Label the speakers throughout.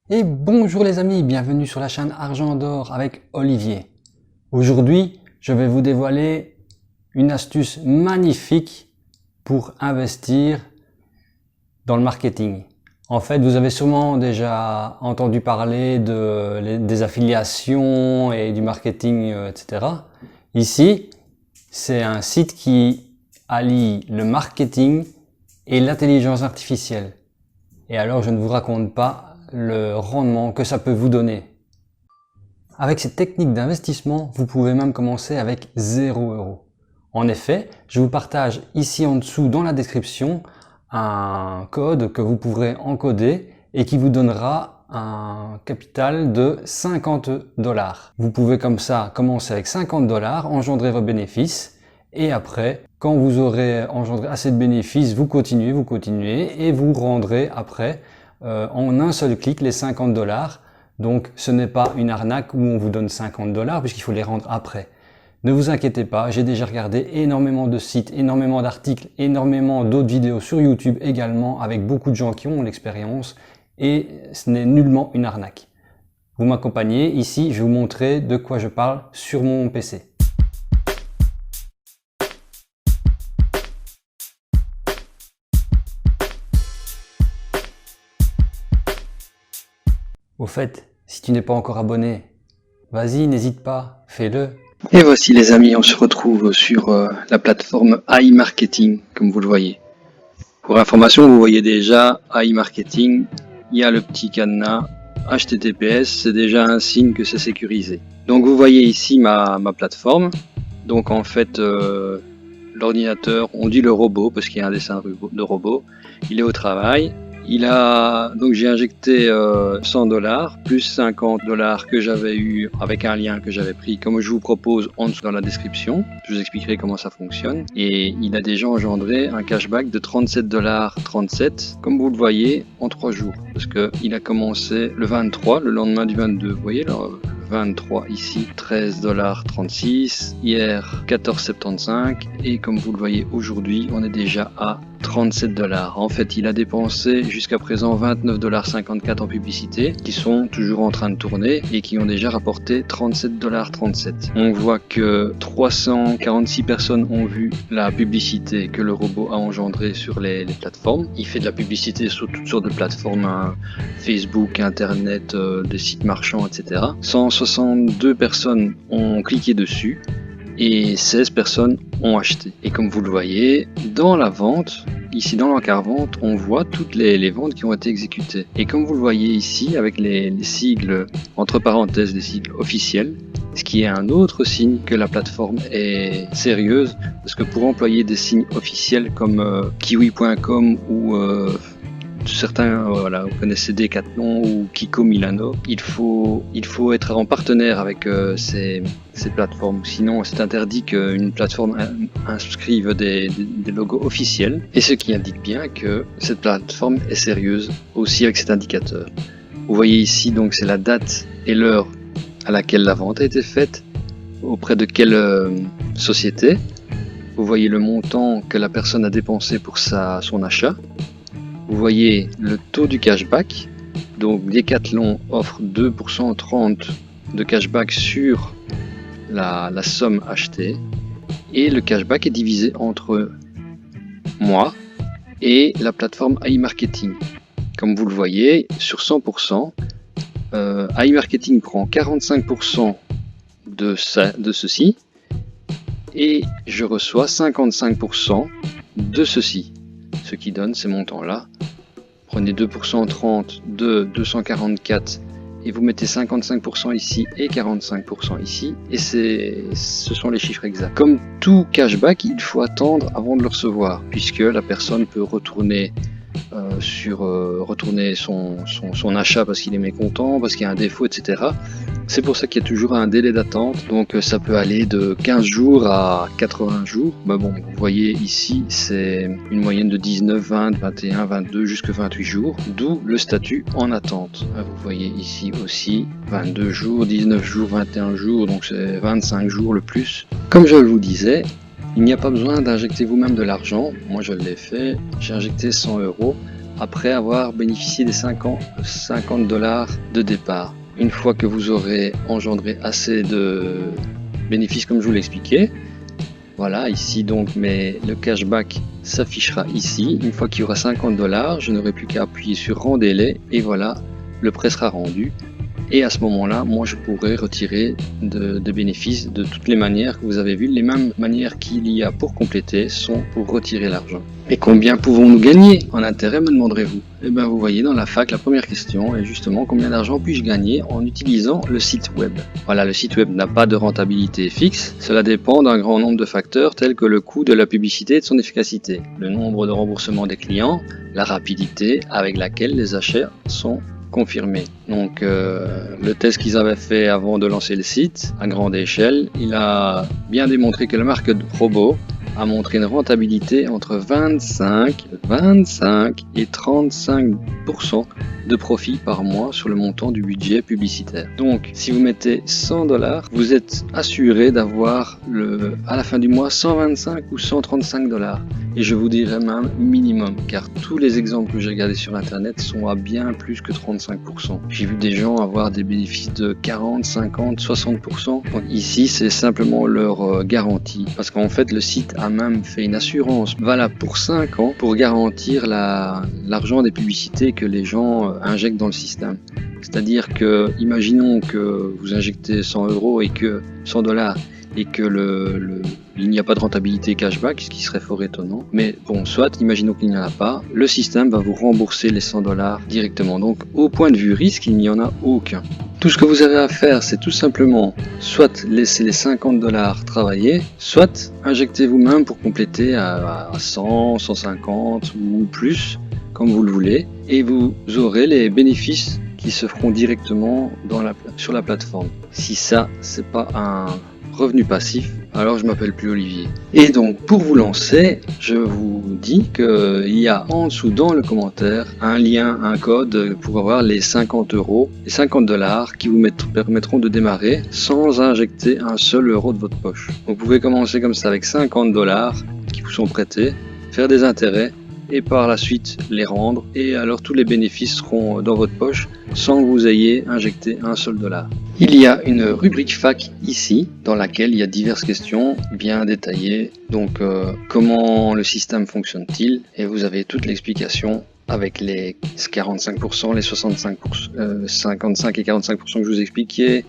Speaker 1: Et bonjour les amis, bienvenue sur la chaîne Argent d'Or avec Olivier. Aujourd'hui, je vais vous dévoiler une astuce magnifique pour investir dans le marketing. En fait, vous avez sûrement déjà entendu parler des affiliations et du marketing, etc. Ici, c'est un site qui allie le marketing et l'intelligence artificielle. Et alors, je ne vous raconte pas le rendement que ça peut vous donner. Avec cette technique d'investissement, vous pouvez même commencer avec 0 €. En effet, je vous partage ici en dessous dans la description un code que vous pourrez encoder et qui vous donnera un capital de 50 $. Vous pouvez comme ça commencer avec 50 $, engendrer vos bénéfices et après, quand vous aurez engendré assez de bénéfices, vous continuez et vous rendrez après en un seul clic les 50 $. Donc ce n'est pas une arnaque où on vous donne 50 $ puisqu'il faut les rendre après. Ne vous inquiétez pas, j'ai déjà regardé énormément de sites, énormément d'articles, énormément d'autres vidéos sur YouTube également avec beaucoup de gens qui ont l'expérience et ce n'est nullement une arnaque. Vous m'accompagnez, ici je vais vous montrer de quoi je parle sur mon PC. Au fait, si tu n'es pas encore abonné, vas-y, n'hésite pas, fais-le.
Speaker 2: Et voici les amis, on se retrouve sur la plateforme AI Marketing, comme vous le voyez. Pour information, vous voyez déjà AI Marketing, il y a le petit cadenas HTTPS, c'est déjà un signe que c'est sécurisé. Donc vous voyez ici ma plateforme. Donc en fait, l'ordinateur, on dit le robot parce qu'il y a un dessin de robot, il est au travail. Donc j'ai injecté 100 $ plus 50 $ que j'avais eu avec un lien que j'avais pris, comme je vous propose en dessous dans la description. Je vous expliquerai comment ça fonctionne. Et il a déjà engendré un cashback de 37,37 $, comme vous le voyez, en 3 jours. Parce qu'il a commencé le 23, le lendemain du 22. Vous voyez là, 23 ici, 13,36 $, hier 14,75 $, et comme vous le voyez aujourd'hui, on est déjà à 37 $. En fait, il a dépensé jusqu'à présent 29,54 $ en publicité, qui sont toujours en train de tourner et qui ont déjà rapporté 37,37 $. On voit que 346 personnes ont vu la publicité que le robot a engendrée sur les plateformes. Il fait de la publicité sur toutes sortes de plateformes, hein, Facebook, Internet, des sites marchands, etc. 162 personnes ont cliqué dessus et 16 personnes ont acheté. Et comme vous le voyez, dans la vente, ici dans l'encart vente, on voit toutes les ventes qui ont été exécutées. Et comme vous le voyez ici, avec les sigles, entre parenthèses, les sigles officiels, ce qui est un autre signe que la plateforme est sérieuse, parce que pour employer des signes officiels comme kiwi.com ou certains, voilà, vous connaissez Decathlon ou Kiko Milano, il faut être en partenaire avec ces plateformes, sinon c'est interdit qu'une plateforme inscrive des logos officiels, et ce qui indique bien que cette plateforme est sérieuse aussi avec cet indicateur. Vous voyez ici donc c'est la date et l'heure à laquelle la vente a été faite, auprès de quelle société. Vous voyez le montant que la personne a dépensé pour son achat. Vous voyez le taux du cashback, donc Decathlon offre 2,30 % de cashback sur la somme achetée, et le cashback est divisé entre moi et la plateforme AI Marketing. Comme vous le voyez, sur 100%, AI Marketing prend 45% de ceci, et je reçois 55% de ceci, ce qui donne ces montants-là. Prenez 2,30 % de 244 et vous mettez 55% ici et 45% ici, et ce sont les chiffres exacts. Comme tout cashback, il faut attendre avant de le recevoir, puisque la personne peut retourner son achat parce qu'il est mécontent, parce qu'il y a un défaut, etc. C'est pour ça qu'il y a toujours un délai d'attente, donc ça peut aller de 15 jours à 80 jours. Mais bon, vous voyez ici, c'est une moyenne de 19, 20, 21, 22 jusqu'à 28 jours, d'où le statut en attente. Vous voyez ici aussi 22 jours, 19 jours, 21 jours, donc c'est 25 jours le plus. Comme je vous disais, il n'y a pas besoin d'injecter vous-même de l'argent. Moi je l'ai fait, j'ai injecté 100 €. après avoir bénéficié des 50 $ de départ. Une fois que vous aurez engendré assez de bénéfices comme je vous l'expliquais, voilà, ici donc, mais le cashback s'affichera ici. Une fois qu'il y aura 50 $, je n'aurai plus qu'à appuyer sur rendez-les et voilà, le prêt sera rendu. Et à ce moment-là, moi je pourrai retirer de bénéfices de toutes les manières que vous avez vues. Les mêmes manières qu'il y a pour compléter sont pour retirer l'argent. Et combien pouvons-nous gagner en intérêt, me demanderez-vous? Eh bien, vous voyez dans la fac, la première question est justement combien d'argent puis-je gagner en utilisant le site web. Voilà, le site web n'a pas de rentabilité fixe. Cela dépend d'un grand nombre de facteurs tels que le coût de la publicité et de son efficacité, le nombre de remboursements des clients, la rapidité avec laquelle les achats sont confirmé. Donc le test qu'ils avaient fait avant de lancer le site à grande échelle, il a bien démontré que la marque de robot a montré une rentabilité entre 25 et 35% de profit par mois sur le montant du budget publicitaire. Donc si vous mettez 100 $, vous êtes assuré d'avoir à la fin du mois 125 ou 135 $. Et je vous dirais même minimum, car tous les exemples que j'ai regardés sur internet sont à bien plus que 35%. J'ai vu des gens avoir des bénéfices de 40, 50, 60%. Donc ici, c'est simplement leur garantie. Parce qu'en fait, le site a même fait une assurance valable pour 5 ans pour garantir l'argent des publicités que les gens injectent dans le système. C'est-à-dire que, imaginons que vous injectez 100 € et que 100 $ et que il n'y a pas de rentabilité cashback, ce qui serait fort étonnant. Mais bon, soit, imaginons qu'il n'y en a pas, le système va vous rembourser les 100 $ directement. Donc, au point de vue risque, il n'y en a aucun. Tout ce que vous avez à faire, c'est tout simplement soit laisser les 50 $ travailler, soit injecter vous-même pour compléter à 100, 150 ou plus, comme vous le voulez, et vous aurez les bénéfices qui se feront directement sur la plateforme. Si ça, c'est pas un revenu passif, alors je m'appelle plus Olivier. Et donc pour vous lancer, je vous dis qu'il y a en dessous dans le commentaire un lien, un code pour avoir les 50 €, les 50 $ qui vous permettront de démarrer sans injecter un seul euro de votre poche. Vous pouvez commencer comme ça avec 50 $ qui vous sont prêtés, faire des intérêts et par la suite les rendre, et alors tous les bénéfices seront dans votre poche sans que vous ayez injecté un seul dollar. Il y a une rubrique fac ici dans laquelle il y a diverses questions bien détaillées. Donc comment le système fonctionne-t-il, et vous avez toute l'explication avec les 45%, les 65%, 55 et 45% que je vous expliquais,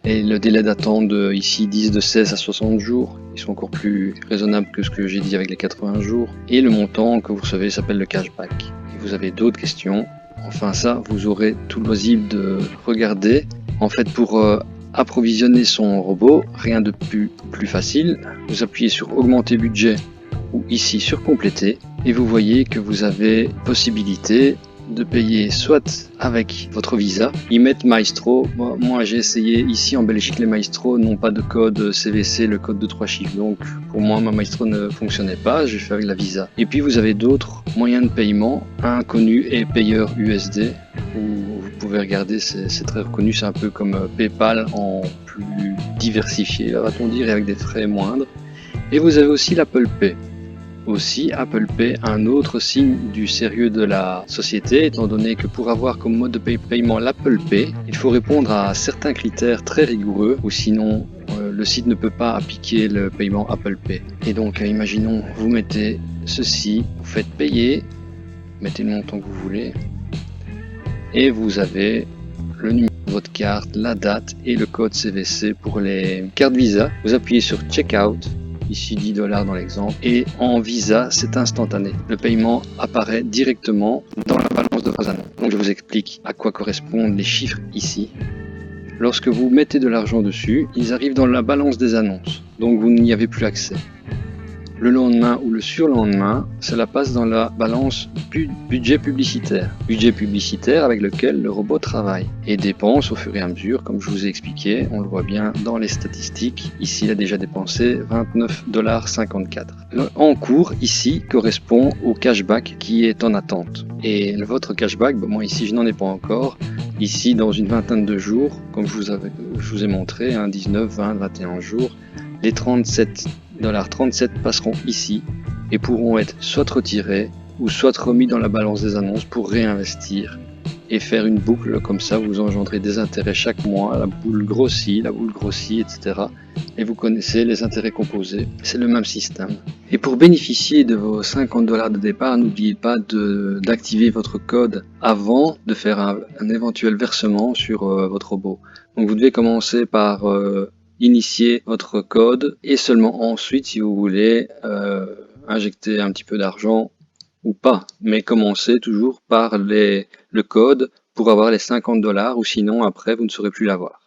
Speaker 2: et le délai d'attente ici 10 de 16 à 60 jours, ils sont encore plus raisonnables que ce que j'ai dit avec les 80 jours, et le montant que vous recevez s'appelle le cashback. Et vous avez d'autres questions, enfin ça vous aurez tout le loisir de regarder. En fait, pour approvisionner son robot, rien de plus facile, vous appuyez sur augmenter budget ou ici sur compléter, et vous voyez que vous avez possibilité de payer soit avec votre Visa, ils mettent Maestro. Moi j'ai essayé ici en Belgique, les Maestro n'ont pas de code CVC, le code de 3 chiffres, donc pour moi ma Maestro ne fonctionnait pas, j'ai fait avec la Visa. Et puis vous avez d'autres moyens de paiement, un connu est payeur USD, où vous pouvez regarder, c'est très reconnu, c'est un peu comme PayPal en plus diversifié, va-t-on dire, et avec des frais moindres. Et vous avez aussi l'Apple Pay. Aussi, Apple Pay, un autre signe du sérieux de la société, étant donné que pour avoir comme mode de paiement l'Apple Pay, il faut répondre à certains critères très rigoureux, ou sinon le site ne peut pas appliquer le paiement Apple Pay. Et donc, imaginons, vous mettez ceci, vous faites payer, mettez le montant que vous voulez, et vous avez le numéro de votre carte, la date et le code CVC pour les cartes Visa. Vous appuyez sur Checkout, ici 10 $ dans l'exemple, et en Visa c'est instantané. Le paiement apparaît directement dans la balance de vos annonces. Donc je vous explique à quoi correspondent les chiffres ici. Lorsque vous mettez de l'argent dessus, ils arrivent dans la balance des annonces, donc vous n'y avez plus accès. Le lendemain ou le surlendemain, cela passe dans la balance budget publicitaire avec lequel le robot travaille et dépense au fur et à mesure, comme je vous ai expliqué, on le voit bien dans les statistiques. Ici, il a déjà dépensé 29,54 $. En cours, ici, correspond au cashback qui est en attente. Et votre cashback, moi ici, je n'en ai pas encore. Ici, dans une vingtaine de jours, comme je vous ai montré, 19, 20, 21 jours, les 37 $ passeront ici et pourront être soit retirés ou soit remis dans la balance des annonces pour réinvestir et faire une boucle. Comme ça, vous engendrez des intérêts chaque mois, la boule grossit, etc. Et vous connaissez les intérêts composés, c'est le même système. Et pour bénéficier de vos 50 $ de départ, n'oubliez pas d'activer votre code avant de faire un éventuel versement sur votre robot. Donc vous devez commencer par initier votre code et seulement ensuite, si vous voulez, injecter un petit peu d'argent ou pas, mais commencez toujours par le code pour avoir les 50 $ ou sinon après vous ne saurez plus l'avoir.